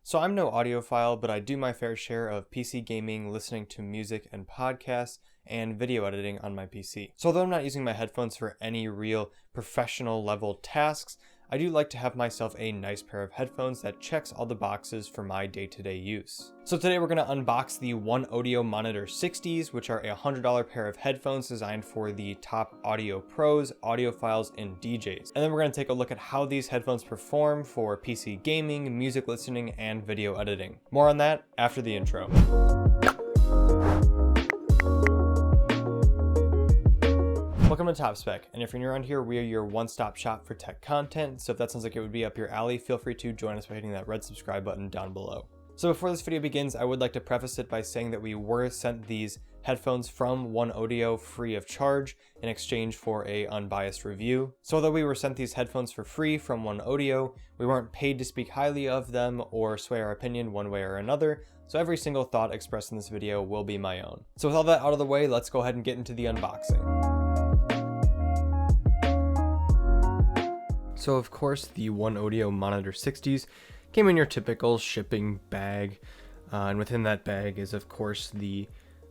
So I'm no audiophile, but I do my fair share of PC gaming, listening to music and podcasts, and video editing on my PC. So although I'm not using my headphones for any real professional level tasks, I do like to have myself a nice pair of headphones that checks all the boxes for my day-to-day use. So today we're going to unbox the OneOdio Monitor 60s, which are a $100 pair of headphones designed for the top audio pros, audiophiles, and DJs. And then we're going to take a look at how these headphones perform for PC gaming, music listening, and video editing. More on that after the intro. Welcome to Top Spec, and if you're new around here, we are your one-stop shop for tech content, so if that sounds like it would be up your alley, feel free to join us by hitting that red subscribe button down below. So before this video begins, I would like to preface it by saying that we were sent these headphones from OneOdio free of charge in exchange for a unbiased review. So although we were sent these headphones for free from OneOdio, we weren't paid to speak highly of them or sway our opinion one way or another, so every single thought expressed in this video will be my own. So with all that out of the way, let's go ahead and get into the unboxing. So of course the OneOdio Monitor 60s came in your typical shipping bag, and within that bag is of course the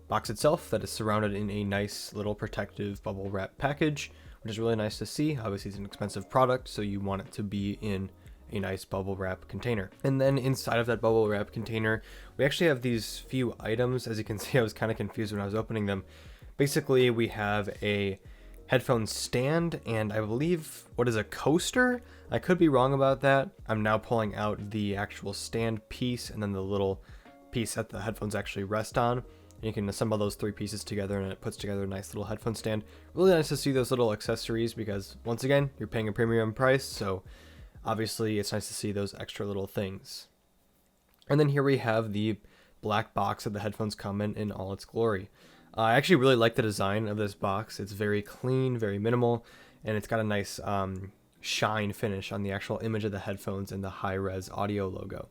box itself that is surrounded in a nice little protective bubble wrap package, which is really nice to see. Obviously it's an expensive product, so you want it to be in a nice bubble wrap container. And then inside of that bubble wrap container, we actually have these few items. As you can see, I was kind of confused when I was opening them. Basically, we have a headphone stand, and I believe what is a coaster? I could be wrong about that. I'm now pulling out the actual stand piece and then the little piece that the headphones actually rest on. And you can assemble those three pieces together and it puts together a nice little headphone stand. Really nice to see those little accessories because once again, you're paying a premium price, so obviously it's nice to see those extra little things. And then here we have the black box that the headphones come in all its glory. I actually really like the design of this box. It's very clean, very minimal, and it's got a nice shine finish on the actual image of the headphones and the high-res audio logo.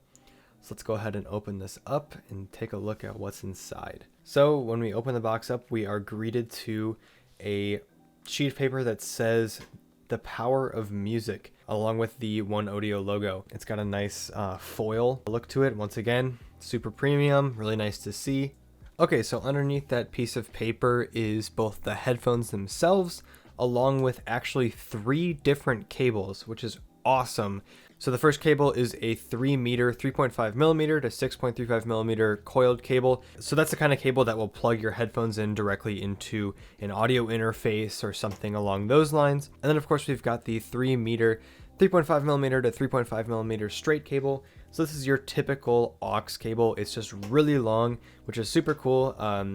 So let's go ahead and open this up and take a look at what's inside. So when we open the box up, we are greeted to a sheet of paper that says "The Power of Music" along with the OneOdio logo. It's got a nice foil look to it. Once again, super premium, really nice to see. Okay, so underneath that piece of paper is both the headphones themselves, along with actually 3 different cables, which is awesome. So the first cable is a 3-meter, 3.5mm to 6.35mm coiled cable. So that's the kind of cable that will plug your headphones in directly into an audio interface or something along those lines. And then of course we've got the 3-meter, 3.5mm to 3.5mm straight cable. So this is your typical aux cable. It's just really long, which is super cool.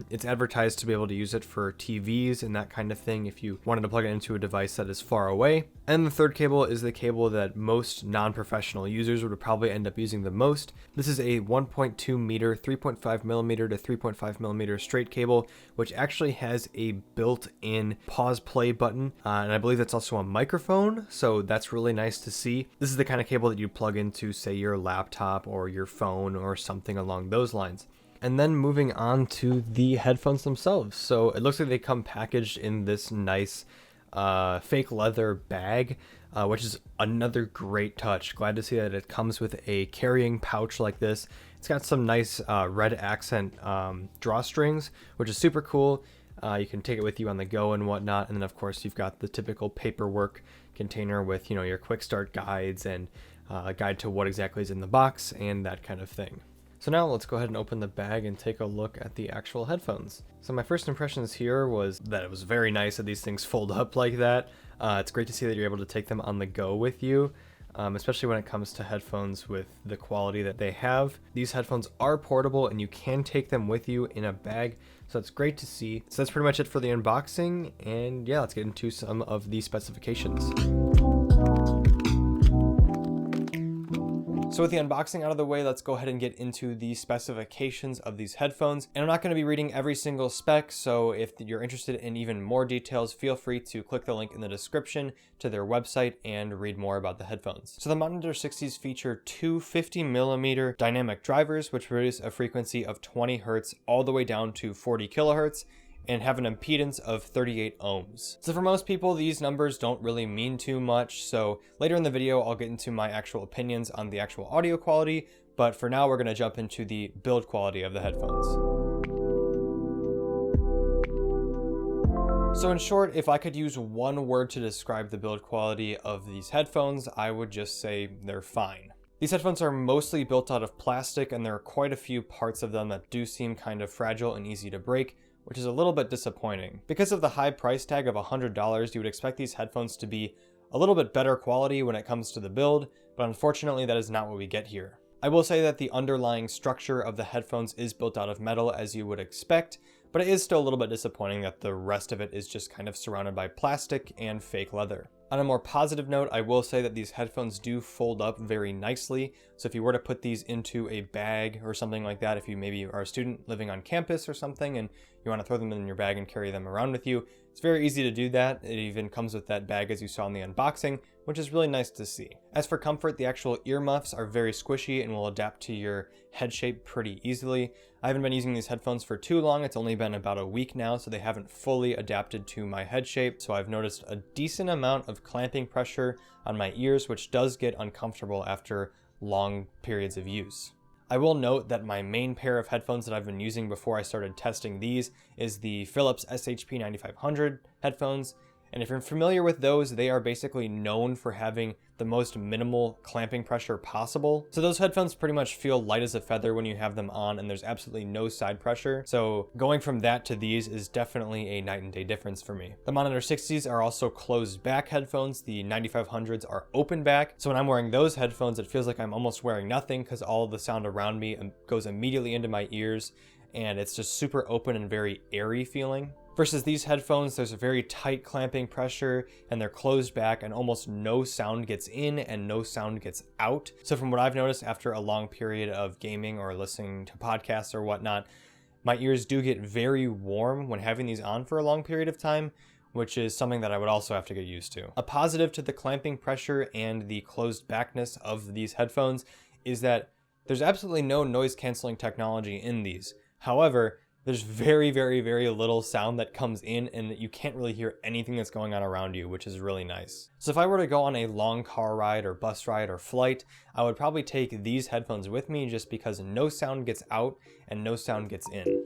It's advertised to be able to use it for TVs and that kind of thing if you wanted to plug it into a device that is far away. And the third cable is the cable that most non-professional users would probably end up using the most. This is a 1.2-meter, 3.5mm to 3.5mm straight cable, which actually has a built-in pause play button. And I believe that's also a microphone, so that's really nice to see. This is the kind of cable that you plug into, say, your laptop or your phone or something along those lines. And then moving on to the headphones themselves. So it looks like they come packaged in this nice fake leather bag, which is another great touch. Glad to see that it comes with a carrying pouch like this. It's got some nice red accent drawstrings, which is super cool. You can take it with you on the go and whatnot. And then of course you've got the typical paperwork container with, your quick start guides and a guide to what exactly is in the box and that kind of thing. So now let's go ahead and open the bag and take a look at the actual headphones. So my first impressions here was that it was very nice that these things fold up like that. It's great to see that you're able to take them on the go with you, especially when it comes to headphones with the quality that they have. These headphones are portable and you can take them with you in a bag, so it's great to see. So that's pretty much it for the unboxing, and yeah, let's get into some of the specifications. So with the unboxing out of the way, let's go ahead and get into the specifications of these headphones. And I'm not going to be reading every single spec, so if you're interested in even more details, feel free to click the link in the description to their website and read more about the headphones. So the Monitor 60s feature 2 50mm dynamic drivers, which produce a frequency of 20 Hz all the way down to 40 kHz. And have an impedance of 38 ohms. So for most people, these numbers don't really mean too much, so later in the video I'll get into my actual opinions on the actual audio quality, But for now, we're going to jump into the build quality of the headphones. So in short, if I could use one word to describe the build quality of these headphones, I would just say they're fine. These headphones are mostly built out of plastic, and there are quite a few parts of them that do seem kind of fragile and easy to break, which is a little bit disappointing. Because of the high price tag of $100, you would expect these headphones to be a little bit better quality when it comes to the build, but unfortunately that is not what we get here. I will say that the underlying structure of the headphones is built out of metal, as you would expect, but it is still a little bit disappointing that the rest of it is just kind of surrounded by plastic and fake leather. On a more positive note, I will say that these headphones do fold up very nicely. So if you were to put these into a bag or something like that, if you maybe are a student living on campus or something and you want to throw them in your bag and carry them around with you, it's very easy to do that. It even comes with that bag as you saw in the unboxing, which is really nice to see. As for comfort, the actual earmuffs are very squishy and will adapt to your head shape pretty easily. I haven't been using these headphones for too long. It's only been about a week now, so they haven't fully adapted to my head shape. So I've noticed a decent amount of clamping pressure on my ears, which does get uncomfortable after long periods of use. I will note that my main pair of headphones that I've been using before I started testing these is the Philips SHP 9500 headphones. And if you're familiar with those, they are basically known for having the most minimal clamping pressure possible. So those headphones pretty much feel light as a feather when you have them on, and there's absolutely no side pressure. So going from that to these is definitely a night and day difference for me. The Monitor 60s are also closed back headphones. The 9500s are open back. So when I'm wearing those headphones, it feels like I'm almost wearing nothing because all of the sound around me goes immediately into my ears, and it's just super open and very airy feeling. Versus these headphones, there's a very tight clamping pressure and they're closed back and almost no sound gets in and no sound gets out. So from what I've noticed after a long period of gaming or listening to podcasts or whatnot, my ears do get very warm when having these on for a long period of time, which is something that I would also have to get used to. A positive to the clamping pressure and the closed backness of these headphones is that there's absolutely no noise canceling technology in these. However, there's very, very, very little sound that comes in and you can't really hear anything that's going on around you, which is really nice. So if I were to go on a long car ride or bus ride or flight, I would probably take these headphones with me just because no sound gets out and no sound gets in.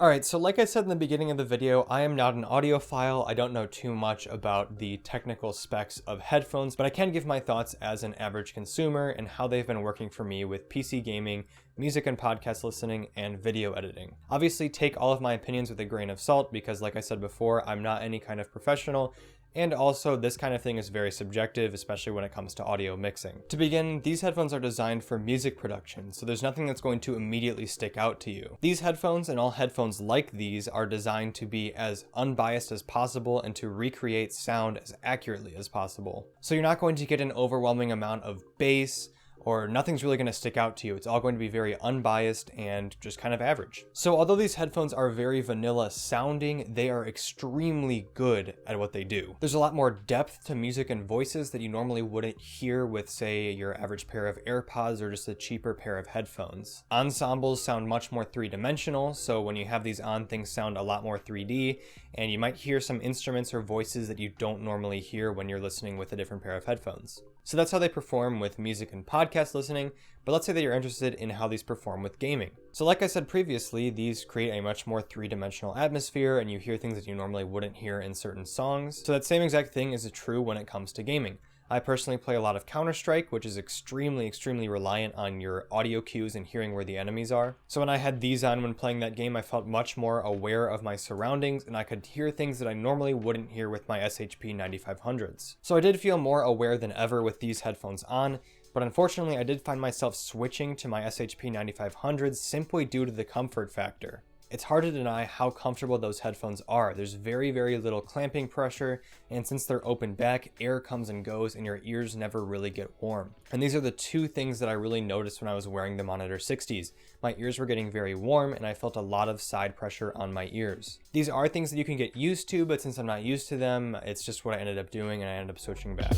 Alright, so like I said in the beginning of the video, I am not an audiophile. I don't know too much about the technical specs of headphones, but I can give my thoughts as an average consumer and how they've been working for me with PC gaming, music and podcast listening, and video editing. Obviously, take all of my opinions with a grain of salt because, like I said before, I'm not any kind of professional. And also, this kind of thing is very subjective, especially when it comes to audio mixing. To begin, these headphones are designed for music production, so there's nothing that's going to immediately stick out to you. These headphones and all headphones like these are designed to be as unbiased as possible and to recreate sound as accurately as possible. So you're not going to get an overwhelming amount of bass, or nothing's really going to stick out to you. It's all going to be very unbiased and just kind of average. So although these headphones are very vanilla sounding, they are extremely good at what they do. There's a lot more depth to music and voices that you normally wouldn't hear with, say, your average pair of AirPods or just a cheaper pair of headphones. Ensembles sound much more three-dimensional, so when you have these on, things sound a lot more 3D, and you might hear some instruments or voices that you don't normally hear when you're listening with a different pair of headphones. So that's how they perform with music and podcast listening, but let's say that you're interested in how these perform with gaming. So like I said previously, these create a much more three-dimensional atmosphere and you hear things that you normally wouldn't hear in certain songs. So that same exact thing is true when it comes to gaming. I personally play a lot of Counter-Strike, which is extremely reliant on your audio cues and hearing where the enemies are. So when I had these on when playing that game, I felt much more aware of my surroundings and I could hear things that I normally wouldn't hear with my SHP 9500s. So I did feel more aware than ever with these headphones on, but unfortunately I did find myself switching to my SHP 9500s simply due to the comfort factor. It's hard to deny how comfortable those headphones are. There's very little clamping pressure, and since they're open back, air comes and goes and your ears never really get warm. And these are the two things that I really noticed when I was wearing the Monitor 60s. My ears were getting very warm and I felt a lot of side pressure on my ears. These are things that you can get used to, but since I'm not used to them, it's just what I ended up doing and I ended up switching back.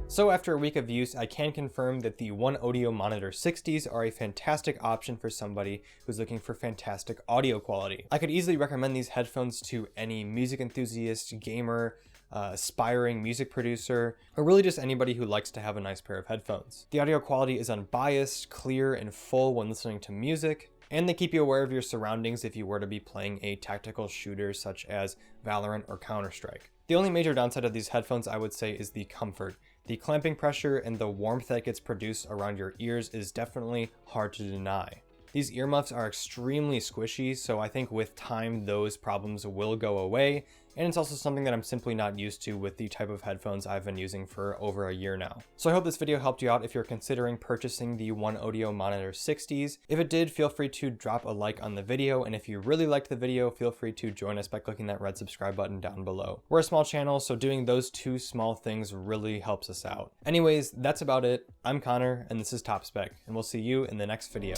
So after a week of use, I can confirm that the OneOdio Monitor 60s are a fantastic option for somebody who's looking for fantastic audio quality. I could easily recommend these headphones to any music enthusiast, gamer, aspiring music producer, or really just anybody who likes to have a nice pair of headphones. The audio quality is unbiased, clear, and full when listening to music, and they keep you aware of your surroundings if you were to be playing a tactical shooter such as Valorant or Counter-Strike. The only major downside of these headphones, I would say, is the comfort. The clamping pressure and the warmth that gets produced around your ears is definitely hard to deny. These earmuffs are extremely squishy, so I think with time those problems will go away, and it's also something that I'm simply not used to with the type of headphones I've been using for over a year now. So I hope this video helped you out if you're considering purchasing the OneOdio Monitor 60s. If it did, feel free to drop a like on the video, and if you really liked the video, feel free to join us by clicking that red subscribe button down below. We're a small channel, so doing those two small things really helps us out. Anyways, that's about it. I'm Connor, and this is Top Spec, and we'll see you in the next video.